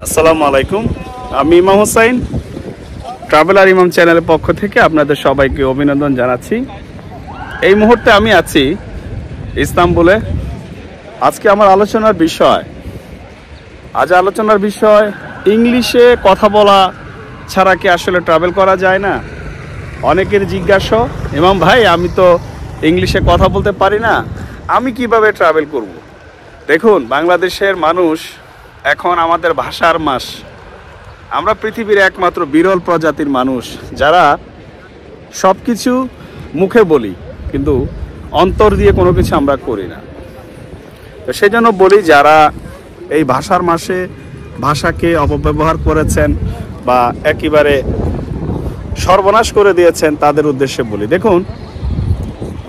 আসসালামু আলাইকুম। আমি ইমাম হোসাইন, ট্রাভেলার ইমাম চ্যানেলের পক্ষ থেকে আপনাদের সবাইকে অভিনন্দন জানাচ্ছি। এই মুহূর্তে আমি আছি ইস্তাম্বুলে। আজকে আমার আলোচনার বিষয় ইংলিশে কথা বলা ছাড়া কি আসলে ট্রাভেল করা যায় না। অনেকের জিজ্ঞাসা, ইমাম ভাই আমি তো ইংলিশে কথা বলতে পারি না, আমি কিভাবে ট্রাভেল করব। দেখুন, বাংলাদেশের মানুষ এখন আমাদের ভাষার মাস। আমরা পৃথিবীর একমাত্র বিরল প্রজাতির মানুষ যারা সব কিছু মুখে বলি কিন্তু অন্তর দিয়ে কোনো কিছু আমরা করি না। তো সেই জন্য বলি, যারা এই ভাষার মাসে ভাষাকে অপব্যবহার করেছেন বা একেবারে সর্বনাশ করে দিয়েছেন, তাদের উদ্দেশ্যে বলি, দেখুন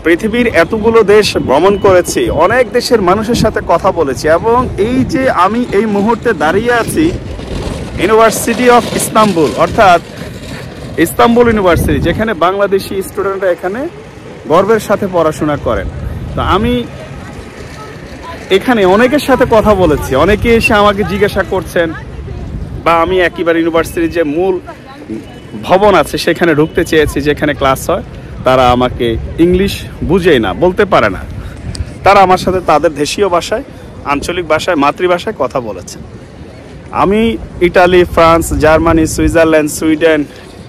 পৃথিবীর এতগুলো দেশ ভ্রমণ করেছি, অনেক দেশের মানুষের সাথে কথা বলেছি, এবং এই যে আমি এই মুহূর্তে দাঁড়িয়ে আছি ইউনিভার্সিটি অফ ইস্তাম্বুল, অর্থাৎ ইস্তাম্বুল ইউনিভার্সিটি, যেখানে বাংলাদেশি স্টুডেন্টরা এখানে গর্বের সাথে পড়াশোনা করেন। তো আমি এখানে অনেকের সাথে কথা বলেছি, অনেকে এসে আমাকে জিজ্ঞাসা করছেন, বা আমি একেবারে ইউনিভার্সিটির যে মূল ভবন আছে সেখানে ঢুকতে চেয়েছি, যেখানে ক্লাস হয়, তারা আমাকে ইংলিশ বুঝেই না, বলতে পারে না। তারা আমার সাথে তাদের দেশীয় ভাষায়, আঞ্চলিক ভাষায়, মাতৃভাষায় কথা বলেছে। আমি Italy, France, Germany, Switzerland, Sweden,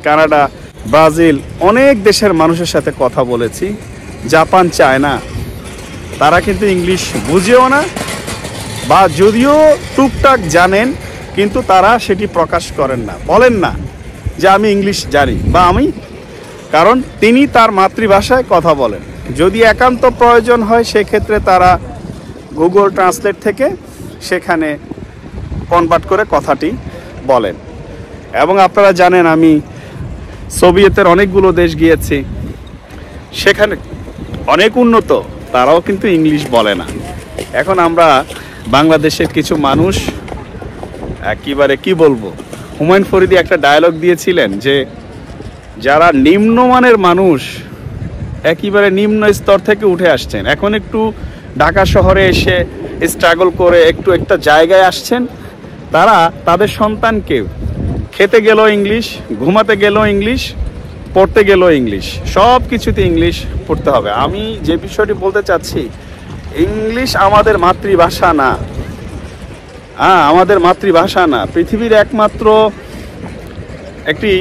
Canada, Brazil, অনেক দেশের মানুষের সাথে কথা বলেছি, জাপান, চায়না। তারা কিন্তু ইংলিশ বুঝেও না, বা যদিও টুকটাক জানেন কিন্তু তারা সেটি প্রকাশ করেন না, বলেন না যে আমি ইংলিশ জানি বা আমি, কারণ তিনি তার মাতৃভাষায় কথা বলেন। যদি একান্ত প্রয়োজন হয় সেক্ষেত্রে তারা গুগল ট্রান্সলেট থেকে সেখানে কনভার্ট করে কথাটি বলেন। এবং আপনারা জানেন আমি সোভিয়েতের অনেকগুলো দেশ গিয়েছি, সেখানে অনেক উন্নত, তারাও কিন্তু ইংলিশ বলে না। এখন আমরা বাংলাদেশের কিছু মানুষ একেবারে কি বলবো, হুমায়ুন ফরিদি একটা ডায়লগ দিয়েছিলেন যে যারা নিম্নমানের মানুষ, একেবারে নিম্ন স্তর থেকে উঠে আসছেন, এখন একটু ঢাকা শহরে এসে স্ট্রাগল করে একটু একটা জায়গায় আসছেন, তারা তাদের সন্তানকে খেতে গেলেও ইংলিশ, ঘুমাতে গেলেও ইংলিশ, পড়তে গেলেও ইংলিশ, সব কিছুতে ইংলিশ পড়তে হবে। আমি যে বিষয়টি বলতে চাচ্ছি, ইংলিশ আমাদের মাতৃভাষা না, আমাদের মাতৃভাষা না। পৃথিবীর একমাত্র একটি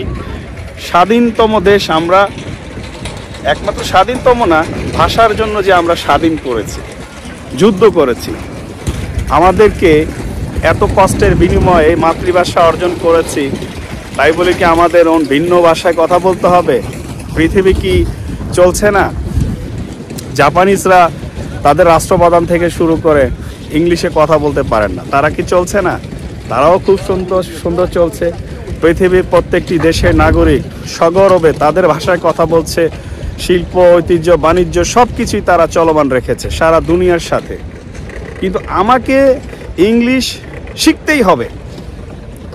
স্বাধীনতম দেশ আমরা, একমাত্র স্বাধীনতম না, ভাষার জন্য যে আমরা স্বাধীন করেছি, যুদ্ধ করেছি, আমাদেরকে এত কষ্টের বিনিময়ে মাতৃভাষা অর্জন করেছি, তাই বলে কি আমাদের ভিন্ন ভাষায় কথা বলতে হবে? পৃথিবী কি চলছে না? জাপানিজরা তাদের রাষ্ট্রপ্রধান থেকে শুরু করে ইংলিশে কথা বলতে পারেন না, তারা কি চলছে না? তারাও খুব সুন্দর চলছে। পৃথিবীর প্রত্যেকটি দেশের নাগরিক সগৌরবে তাদের ভাষায় কথা বলছে, শিল্প, ঐতিহ্য, বাণিজ্য সব কিছুই তারা চলমান রেখেছে সারা দুনিয়ার সাথে। কিন্তু আমাকে ইংলিশ শিখতেই হবে।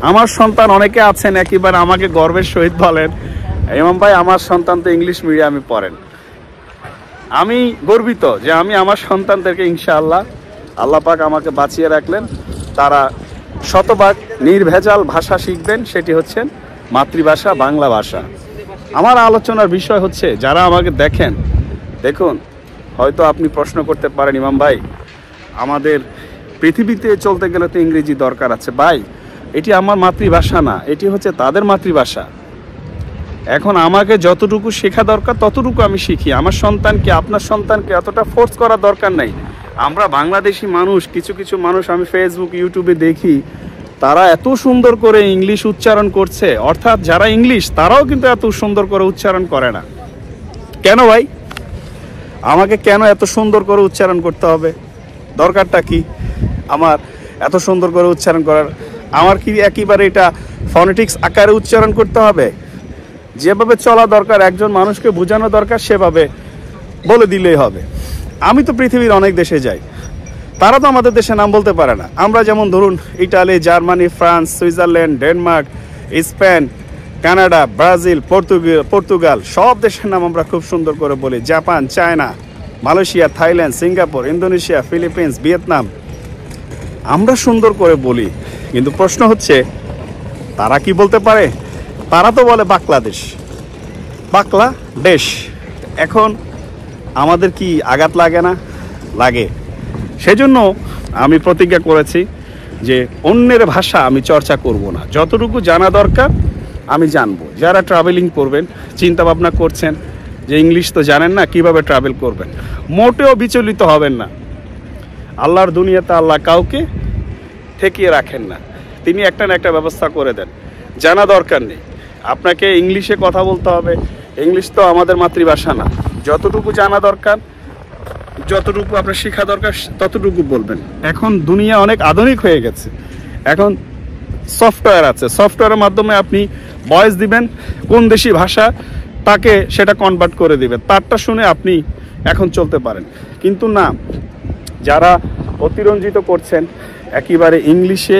আমার সন্তান অনেকে আছেন একেবারে আমাকে গর্বের সহিত বলেন, ইমাম ভাই আমার সন্তান তো ইংলিশ মিডিয়ামে পড়েন। আমি গর্বিত যে আমি আমার সন্তানদেরকে ইনশাআল্লাহ, আল্লাহ পাক আমাকে বাঁচিয়ে রাখলেন, তারা শতভাগ নির্ভেজাল ভাষা শিখবেন, সেটি হচ্ছে মাতৃভাষা, বাংলা ভাষা। আমার আলোচনার বিষয় হচ্ছে, যারা আমাকে দেখুন, হয়তো আপনি প্রশ্ন করতে পারেন, ইমাম ভাই আমাদের পৃথিবীতে চলতে গেলে তো ইংরেজি দরকার আছে। ভাই, এটি আমার মাতৃভাষা না, এটি হচ্ছে তাদের মাতৃভাষা। এখন আমাকে যতটুকু শেখা দরকার ততটুকু আমি শিখি। আমার সন্তানকে, আপনার সন্তানকে এতটা ফোর্স করা দরকার নাই। আমরা বাংলাদেশি মানুষ, কিছু মানুষ আমি ফেসবুক, ইউটিউবে দেখি, তারা এত সুন্দর করে ইংলিশ উচ্চারণ করছে, অর্থাৎ যারা ইংলিশ তারাও কিন্তু এত সুন্দর করে উচ্চারণ করে না। কেন ভাই? আমাকে কেন এত সুন্দর করে উচ্চারণ করতে হবে? দরকারটা কি আমার এত সুন্দর করে উচ্চারণ করার? আমার কি একেবারে এটা ফনেটিক্স আকারে উচ্চারণ করতে হবে? যেভাবে চলা দরকার, একজন মানুষকে বোঝানো দরকার, সেভাবে বলে দিলেই হবে। আমি তো পৃথিবীর অনেক দেশে যাই, তারা তো আমাদের দেশে নাম বলতে পারে না। আমরা যেমন ধরুন Italy, Germany, France, Switzerland, Denmark, Spain, Canada, Brazil, Portugal, সব দেশের নাম আমরা খুব সুন্দর করে বলি। Japan, China, Malaysia, Thailand, Singapore, Indonesia, Philippines, Vietnam, আমরা সুন্দর করে বলি, কিন্তু প্রশ্ন হচ্ছে তারা কি বলতে পারে? তারা তো বলে বাংলাদেশ, বাংলাদেশ। এখন আমাদের কি আঘাত লাগে না? লাগে। সেজন্য আমি প্রতিজ্ঞা করেছি যে অন্যের ভাষা আমি চর্চা করব না, যতটুকু জানা দরকার আমি জানবো। যারা ট্রাভেলিং করবেন, চিন্তা ভাবনা করছেন যে ইংলিশ তো জানেন না, কিভাবে ট্রাভেল করবেন, মোটেও বিচলিত হবেন না। আল্লাহর দুনিয়াতে আল্লাহ কাউকে ঠেকিয়ে রাখেন না, তিনি একটা না একটা ব্যবস্থা করে দেন। জানা দরকার নেই আপনাকে ইংলিশে কথা বলতে হবে, ইংলিশ তো আমাদের মাতৃভাষা না। যতটুকু জানা দরকার, যতটুকু আপনার শেখা দরকার ততটুকু বলবেন। এখন দুনিয়া অনেক আধুনিক হয়ে গেছে, এখন সফটওয়্যার আছে, সফটওয়্যারের মাধ্যমে আপনি ভয়েস দিবেন, কোন দেশি ভাষা তাকে সেটা কনভার্ট করে দিবেন, তারটা শুনে আপনি এখন চলতে পারেন। কিন্তু না, যারা অতিরঞ্জিত করছেন, একেবারে ইংলিশে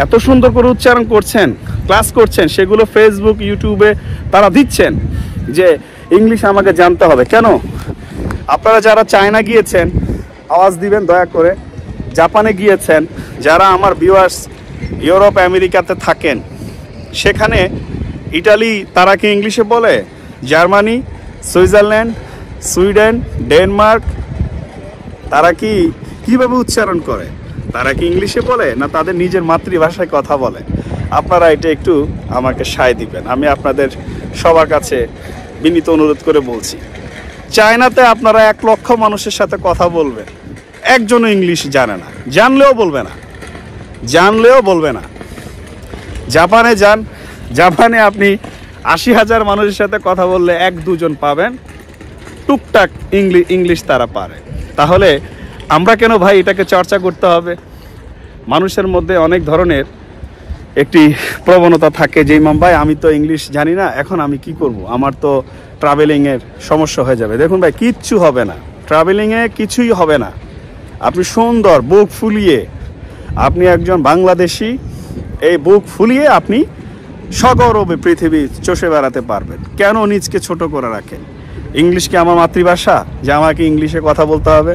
এত সুন্দর করে উচ্চারণ করছেন, ক্লাস করছেন, সেগুলো ফেসবুক ইউটিউবে তারা দিচ্ছেন যে ইংলিশ আমাকে জানতে হবে। কেন? আপনারা যারা চায়না গিয়েছেন আওয়াজ দিবেন দয়া করে, জাপানে গিয়েছেন, যারা আমার ভিউয়ার্স ইউরোপ আমেরিকাতে থাকেন, সেখানে ইটালি তারা কি ইংলিশে বলে? জার্মানি, সুইজারল্যান্ড, সুইডেন, ডেনমার্ক, তারা কি কিভাবে উচ্চারণ করে? তারা কি ইংলিশে বলে না তাদের নিজের মাতৃভাষায় কথা বলে? আপনারা এটা একটু আমাকে সায় দিবেন, আমি আপনাদের সবার কাছে বিনীত অনুরোধ করে বলছি। চায়নাতে আপনারা 1 লক্ষ মানুষের সাথে কথা বলবেন, একজনও ইংলিশ জানে না, জানলেও বলবে না, জানলেও বলবে না। জাপানে যান, জাপানে আপনি 80,000 মানুষের সাথে কথা বললে 1-2 জন পাবেন টুকটাক ইংলিশ তারা পারে। তাহলে আমরা কেন ভাই এটাকে চর্চা করতে হবে? মানুষের মধ্যে অনেক ধরনের একটি প্রবণতা থাকে যে ইমাম ভাই আমি তো ইংলিশ জানি না, এখন আমি কি করব, আমার তো ট্রাভেলিংয়ের সমস্যা হয়ে যাবে। দেখুন ভাই, কিচ্ছু হবে না, ট্রাভেলিংয়ে কিছুই হবে না। আপনি সুন্দর বুক ফুলিয়ে, আপনি একজন বাংলাদেশি, এই বুক ফুলিয়ে আপনি সগৌরবে পৃথিবী চষে বেড়াতে পারবেন। কেন নিজকে ছোট করে রাখেন? ইংলিশ কি আমার মাতৃভাষা যে আমাকে ইংলিশে কথা বলতে হবে?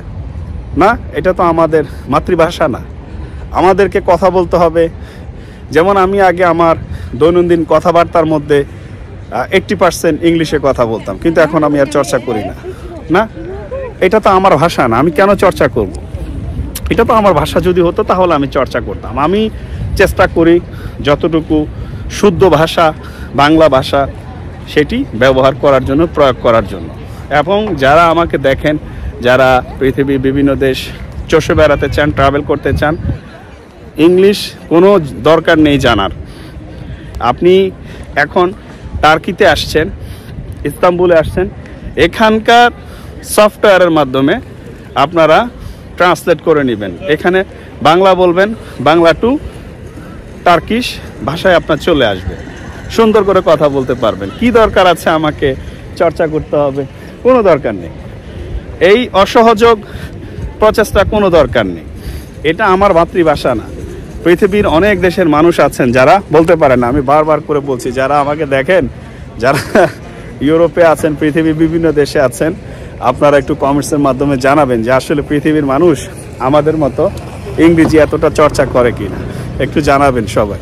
না, এটা তো আমাদের মাতৃভাষা না। আমাদেরকে কথা বলতে হবে, যেমন আমি আগে আমার দৈনন্দিন কথাবার্তার মধ্যে 80% ইংলিশে কথা বলতাম, কিন্তু এখন আমি আর চর্চা করি না। না, এটা তো আমার ভাষা না, আমি কেন চর্চা করব? এটা তো আমার ভাষা যদি হতো তাহলে আমি চর্চা করতাম। আমি চেষ্টা করি যতটুকু শুদ্ধ ভাষা, বাংলা ভাষা, সেটি ব্যবহার করার জন্য, প্রয়োগ করার জন্য। এবং যারা আমাকে দেখেন, যারা পৃথিবীর বিভিন্ন দেশ চষে বেড়াতে চান, ট্রাভেল করতে চান, ইংলিশ কোনো দরকার নেই জানার। আপনি এখন টার্কিতে আসছেন, ইস্তাম্বুলে আসছেন, এখানকার সফটওয়্যারের মাধ্যমে আপনারা ট্রান্সলেট করে নেবেন। এখানে বাংলা বলবেন, বাংলা টু টার্কিশ ভাষায় আপনার চলে আসবে, সুন্দর করে কথা বলতে পারবেন। কি দরকার আছে আমাকে চর্চা করতে হবে? কোনো দরকার নেই। এই অসহযোগ প্রচেষ্টা কোনো দরকার নেই। এটা আমার মাতৃভাষা না। পৃথিবীর অনেক দেশের মানুষ আছেন যারা বলতে পারে না। আমি বারবার করে বলছি, যারা আমাকে দেখেন, যারা ইউরোপে আছেন, পৃথিবীর বিভিন্ন দেশে আছেন, আপনারা একটু কমেন্টসের মাধ্যমে জানাবেন যে আসলে পৃথিবীর মানুষ আমাদের মতো ইংরেজি এতটা চর্চা করে কিনা, একটু জানাবেন সবাই।